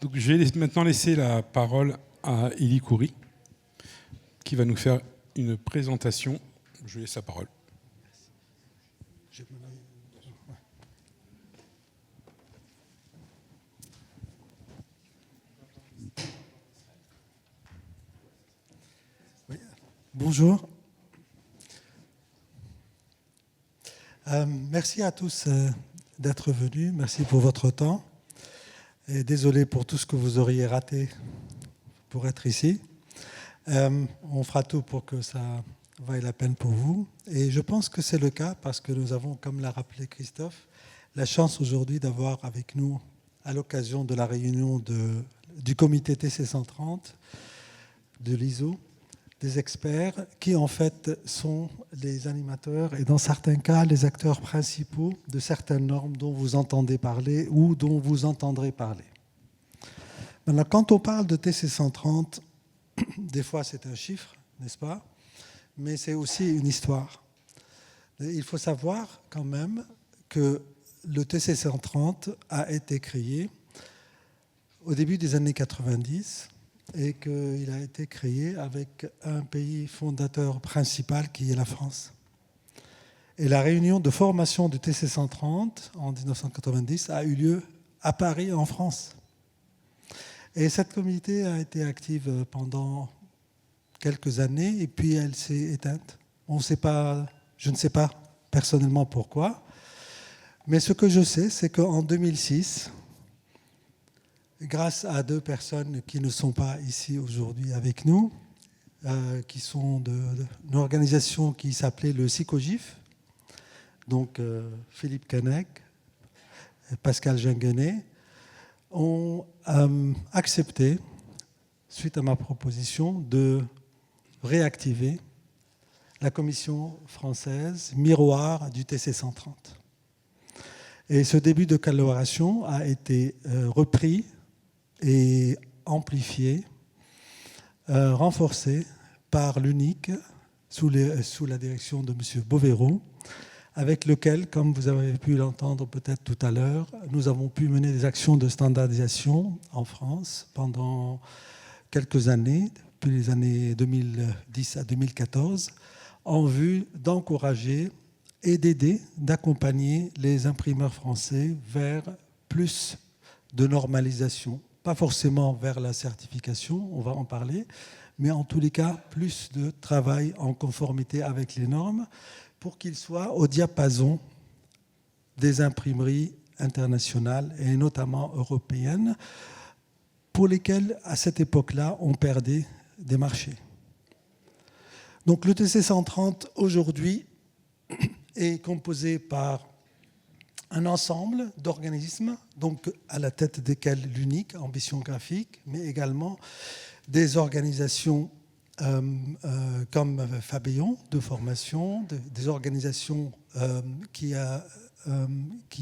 Donc, je vais maintenant laisser la parole à Élie Khoury, qui va nous faire une présentation. Je lui laisse la parole. Oui. Bonjour. Merci à tous d'être venus. Merci pour votre temps. Et désolé pour tout ce que vous auriez raté pour être ici. On fera tout pour que ça vaille la peine pour vous. Et je pense que c'est le cas parce que nous avons, comme l'a rappelé Christophe, la chance aujourd'hui d'avoir avec nous, à l'occasion de la réunion du comité TC130, de l'ISO, des experts qui en fait sont les animateurs et dans certains cas les acteurs principaux de certaines normes dont vous entendez parler ou dont vous entendrez parler. Maintenant, quand on parle de TC130, des fois c'est un chiffre, n'est-ce pas? Mais c'est aussi une histoire. Il faut savoir quand même que le TC130 a été créé au début des années 90 et qu'il a été créé avec un pays fondateur principal qui est la France. Et la réunion de formation du TC130 en 1990 a eu lieu à Paris, en France. Et cette communauté a été active pendant quelques années et puis elle s'est éteinte. Je ne sais pas personnellement pourquoi, mais ce que je sais, c'est qu'en 2006, grâce à deux personnes qui ne sont pas ici aujourd'hui avec nous, qui sont d'une organisation qui s'appelait le SICOGIF, donc Philippe Canek et Pascal Ginguenet, ont accepté, suite à ma proposition, de réactiver la commission française miroir du TC130. Et ce début de collaboration a été repris et amplifié, renforcé par l'UNIC sous la direction de M. Bovero, avec lequel, comme vous avez pu l'entendre peut-être tout à l'heure, nous avons pu mener des actions de standardisation en France pendant quelques années, depuis les années 2010 à 2014, en vue d'encourager et d'aider, d'accompagner les imprimeurs français vers plus de normalisation. Pas forcément vers la certification, on va en parler, mais en tous les cas, plus de travail en conformité avec les normes pour qu'ils soient au diapason des imprimeries internationales et notamment européennes pour lesquelles, à cette époque-là, on perdait des marchés. Donc le TC130, aujourd'hui, est composé par un ensemble d'organismes, donc à la tête desquels l'UNIC, Ambition Graphique, mais également des organisations comme Fabillon de formation, des organisations qui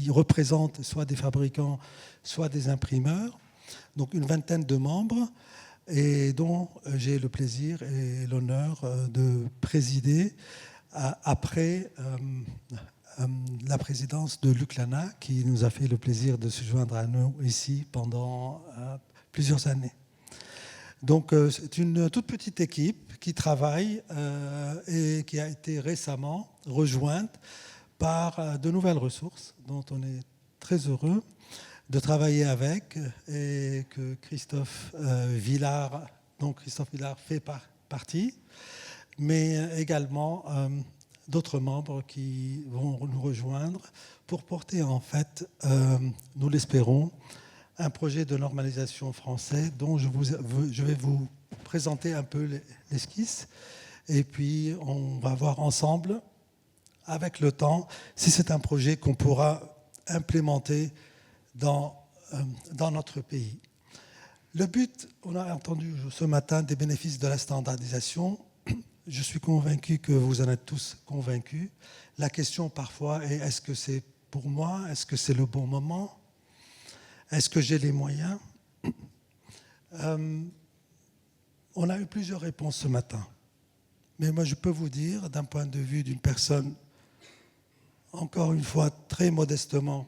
représentent soit des fabricants, soit des imprimeurs, donc une vingtaine de membres, et dont j'ai le plaisir et l'honneur de présider après la présidence de Luc Lana, qui nous a fait le plaisir de se joindre à nous ici pendant plusieurs années. Donc c'est une toute petite équipe qui travaille et qui a été récemment rejointe par de nouvelles ressources dont on est très heureux de travailler avec et que Christophe Villard, dont Christophe Villard fait partie, mais également d'autres membres qui vont nous rejoindre pour porter en fait, nous l'espérons, un projet de normalisation français dont je vais vous présenter un peu l'esquisse et puis on va voir ensemble, avec le temps, si c'est un projet qu'on pourra implémenter dans notre pays. Le but, on a entendu ce matin des bénéfices de la standardisation. Je suis convaincu que vous en êtes tous convaincus. La question parfois est, est-ce que c'est pour moi? Est-ce que c'est le bon moment? Est-ce que j'ai les moyens? On a eu plusieurs réponses ce matin. Mais moi, je peux vous dire, d'un point de vue d'une personne, encore une fois, très modestement,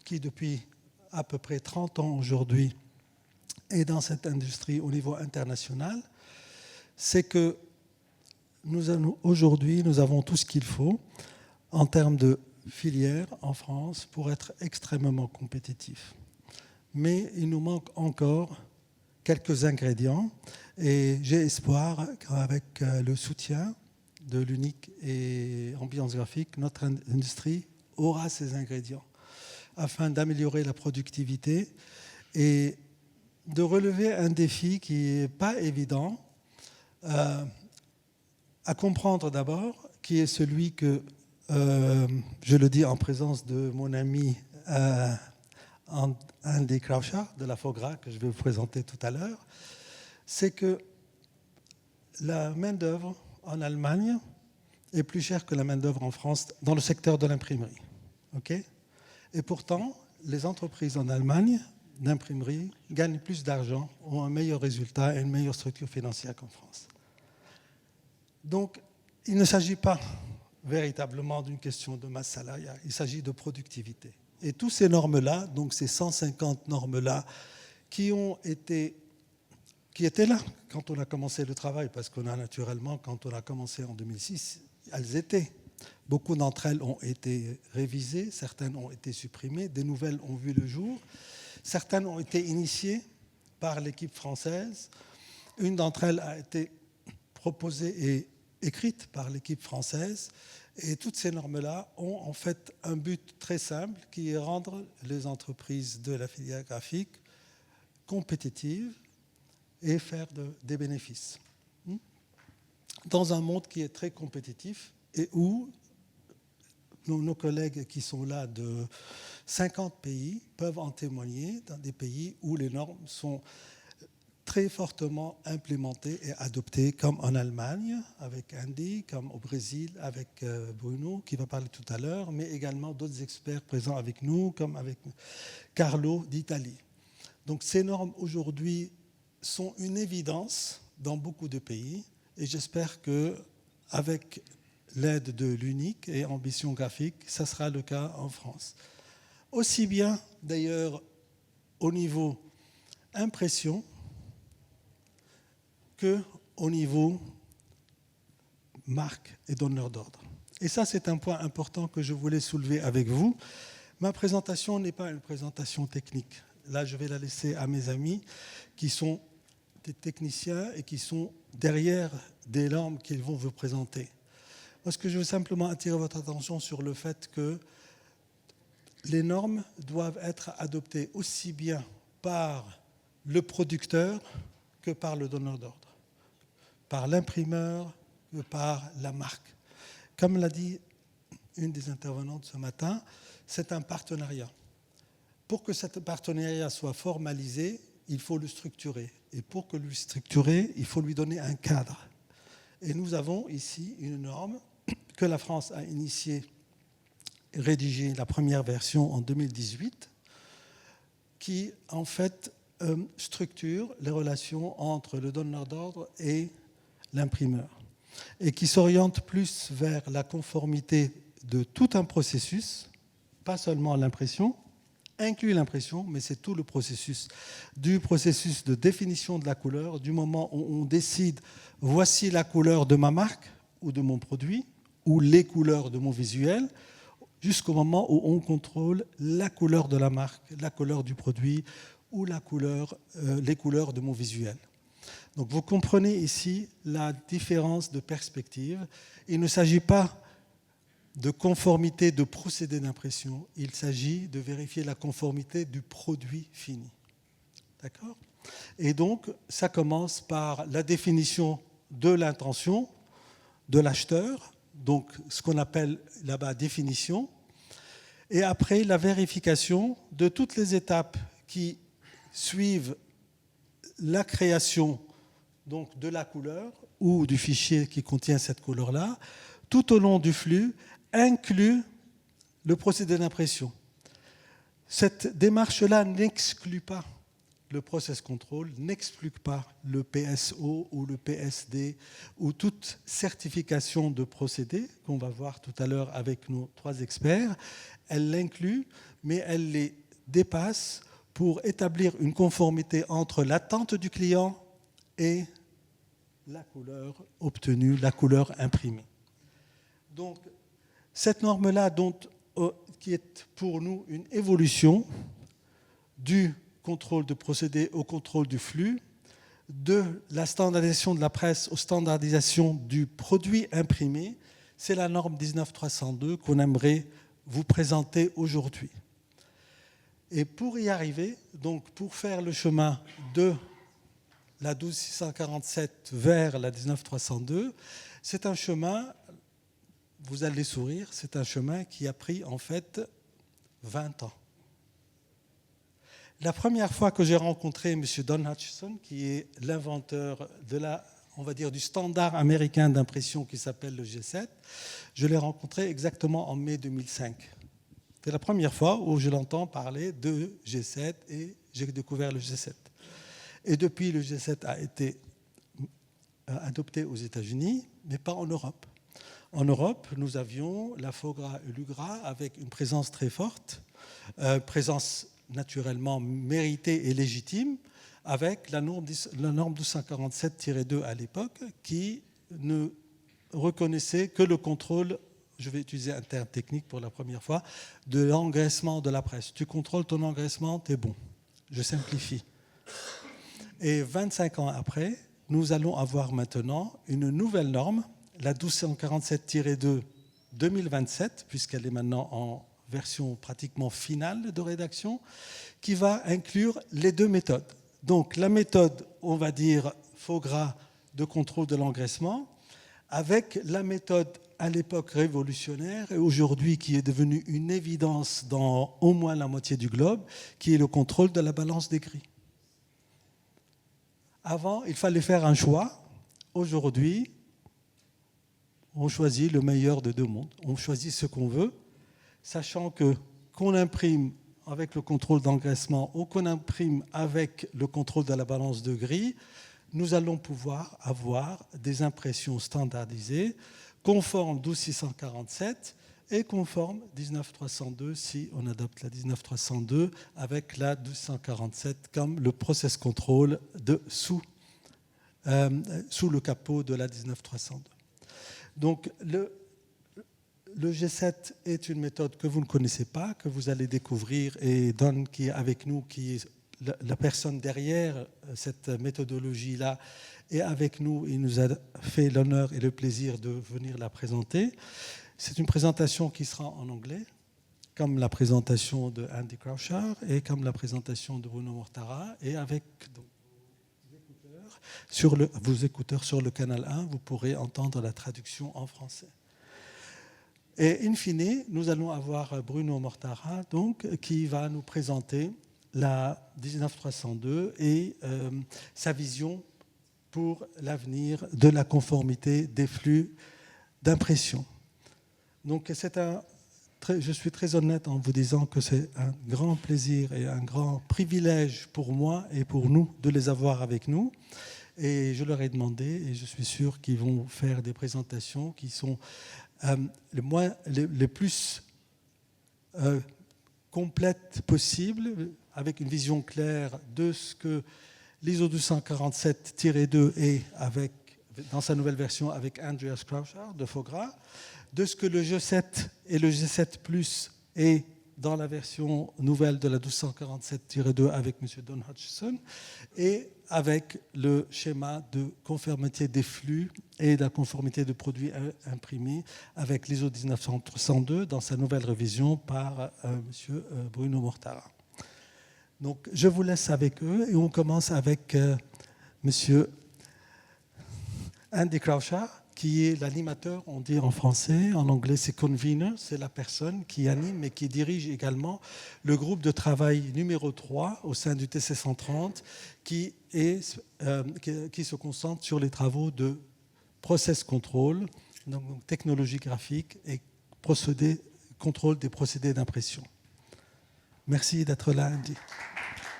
qui depuis à peu près 30 ans aujourd'hui et dans cette industrie au niveau international, c'est que aujourd'hui, nous avons tout ce qu'il faut en termes de filière en France pour être extrêmement compétitifs. Mais il nous manque encore quelques ingrédients et j'ai espoir qu'avec le soutien de l'UNIC et Ambiance Graphique, notre industrie aura ces ingrédients afin d'améliorer la productivité et de relever un défi qui n'est pas évident à comprendre d'abord, qui est celui que, je le dis en présence de mon ami Andy Kraushaar de la FOGRA, que je vais vous présenter tout à l'heure, c'est que la main-d'œuvre en Allemagne est plus chère que la main-d'œuvre en France dans le secteur de l'imprimerie. Okay ? Et pourtant, les entreprises en Allemagne d'imprimerie gagnent plus d'argent, ont un meilleur résultat et une meilleure structure financière qu'en France. Donc, il ne s'agit pas véritablement d'une question de masse salariale, il s'agit de productivité. Et toutes ces normes-là, donc ces 150 normes-là, qui étaient là quand on a commencé le travail, parce qu'on a naturellement, quand on a commencé en 2006, elles étaient. Beaucoup d'entre elles ont été révisées, certaines ont été supprimées, des nouvelles ont vu le jour, certaines ont été initiées par l'équipe française, une d'entre elles a été proposée et écrite par l'équipe française. Et toutes ces normes-là ont en fait un but très simple qui est rendre les entreprises de la filière graphique compétitives et faire des bénéfices. Dans un monde qui est très compétitif et où nos collègues qui sont là de 50 pays peuvent en témoigner, dans des pays où les normes sont très fortement implémentées et adoptées, comme en Allemagne avec Andy, comme au Brésil avec Bruno, qui va parler tout à l'heure, mais également d'autres experts présents avec nous, comme avec Carlo d'Italie. Donc ces normes aujourd'hui sont une évidence dans beaucoup de pays, et j'espère qu'avec l'aide de l'UNIC et Ambition Graphique, ça sera le cas en France. Aussi bien d'ailleurs au niveau impression, qu'au niveau marque et donneur d'ordre. Et ça, c'est un point important que je voulais soulever avec vous. Ma présentation n'est pas une présentation technique. Là, je vais la laisser à mes amis qui sont des techniciens et qui sont derrière des normes qu'ils vont vous présenter. Parce que je veux simplement attirer votre attention sur le fait que les normes doivent être adoptées aussi bien par le producteur que par le donneur d'ordre, par l'imprimeur que par la marque. Comme l'a dit une des intervenantes ce matin, c'est un partenariat. Pour que ce partenariat soit formalisé, il faut le structurer. Et pour que le structurer, il faut lui donner un cadre. Et nous avons ici une norme que la France a initiée et rédigée, la première version en 2018, qui en fait structure les relations entre le donneur d'ordre et l'imprimeur, et qui s'oriente plus vers la conformité de tout un processus, pas seulement l'impression, inclut l'impression, mais c'est tout le processus, du processus de définition de la couleur, du moment où on décide voici la couleur de ma marque ou de mon produit, ou les couleurs de mon visuel, jusqu'au moment où on contrôle la couleur de la marque, la couleur du produit, ou les couleurs de mon visuel. Donc vous comprenez ici la différence de perspective. Il ne s'agit pas de conformité de procédé d'impression, il s'agit de vérifier la conformité du produit fini. D'accord ? Et donc, ça commence par la définition de l'intention de l'acheteur, donc ce qu'on appelle là-bas définition, et après la vérification de toutes les étapes qui suivent la création donc, de la couleur ou du fichier qui contient cette couleur-là, tout au long du flux, inclut le procédé d'impression. Cette démarche-là n'exclut pas le process control, n'exclut pas le PSO ou le PSD ou toute certification de procédé qu'on va voir tout à l'heure avec nos 3 experts. Elle l'inclut, mais elle les dépasse pour établir une conformité entre l'attente du client et la couleur obtenue, la couleur imprimée. Donc, cette norme-là, qui est pour nous une évolution du contrôle de procédé au contrôle du flux, de la standardisation de la presse aux standardisations du produit imprimé, c'est la norme 19302 qu'on aimerait vous présenter aujourd'hui. Et pour y arriver, donc pour faire le chemin de la 12647 vers la 19302, c'est un chemin, vous allez sourire, c'est un chemin qui a pris en fait 20 ans. La première fois que j'ai rencontré M. Don Hutchison, qui est l'inventeur du standard américain d'impression qui s'appelle le G7, je l'ai rencontré exactement en mai 2005. C'est la première fois où je l'entends parler de G7 et j'ai découvert le G7. Et depuis, le G7 a été adopté aux États-Unis, mais pas en Europe. En Europe, nous avions la FOGRA et l'UGRA avec une présence très forte, présence naturellement méritée et légitime, avec la norme 1247-2 à l'époque, qui ne reconnaissait que le contrôle, je vais utiliser un terme technique pour la première fois, de l'engraissement de la presse. Tu contrôles ton engraissement, t'es bon. Je simplifie. Et 25 ans après, nous allons avoir maintenant une nouvelle norme, la 1247-2 2027, puisqu'elle est maintenant en version pratiquement finale de rédaction, qui va inclure les deux méthodes. Donc la méthode, on va dire, FOGRA de contrôle de l'engraissement, avec la méthode à l'époque révolutionnaire et aujourd'hui qui est devenue une évidence dans au moins la moitié du globe, qui est le contrôle de la balance des gris. Avant, il fallait faire un choix. Aujourd'hui, on choisit le meilleur de deux mondes. On choisit ce qu'on veut, sachant qu'on imprime avec le contrôle d'engraissement ou qu'on imprime avec le contrôle de la balance de gris, nous allons pouvoir avoir des impressions standardisées, conformes 12647 et conformes 19302 si on adopte la 19302 avec la 1247 comme le process control sous le capot de la 19302. Donc le G7 est une méthode que vous ne connaissez pas, que vous allez découvrir, et Don qui est avec nous, qui est la personne derrière cette méthodologie-là, est avec nous. Il nous a fait l'honneur et le plaisir de venir la présenter. C'est une présentation qui sera en anglais, comme la présentation de Andy Crouchard et comme la présentation de Bruno Mortara, et avec vos écouteurs sur le canal 1, vous pourrez entendre la traduction en français. Et in fine, nous allons avoir Bruno Mortara, donc, qui va nous présenter la 19302 et sa vision pour l'avenir de la conformité des flux d'impression. Donc, je suis très honnête en vous disant que c'est un grand plaisir et un grand privilège pour moi et pour nous de les avoir avec nous. Et je leur ai demandé, et je suis sûr qu'ils vont faire des présentations qui sont les plus complètes possibles, avec une vision claire de ce que l'ISO 247-2 est dans sa nouvelle version avec Andreas Crouchard de FOGRA, de ce que le G7 et le G7 est dans la version nouvelle de la 1247-2 avec M. Don Hutchison, et avec le schéma de conformité des flux et de la conformité de produits imprimés avec l'ISO 19302 dans sa nouvelle révision par M. Bruno Mortara. Donc, je vous laisse avec eux et on commence avec M. Andy Crouchard, qui est l'animateur, on dit en français, en anglais c'est convener, c'est la personne qui anime et qui dirige également le groupe de travail numéro 3 au sein du TC130 qui se concentre sur les travaux de process control, donc technologie graphique et contrôle des procédés d'impression. Merci d'être là, Andy.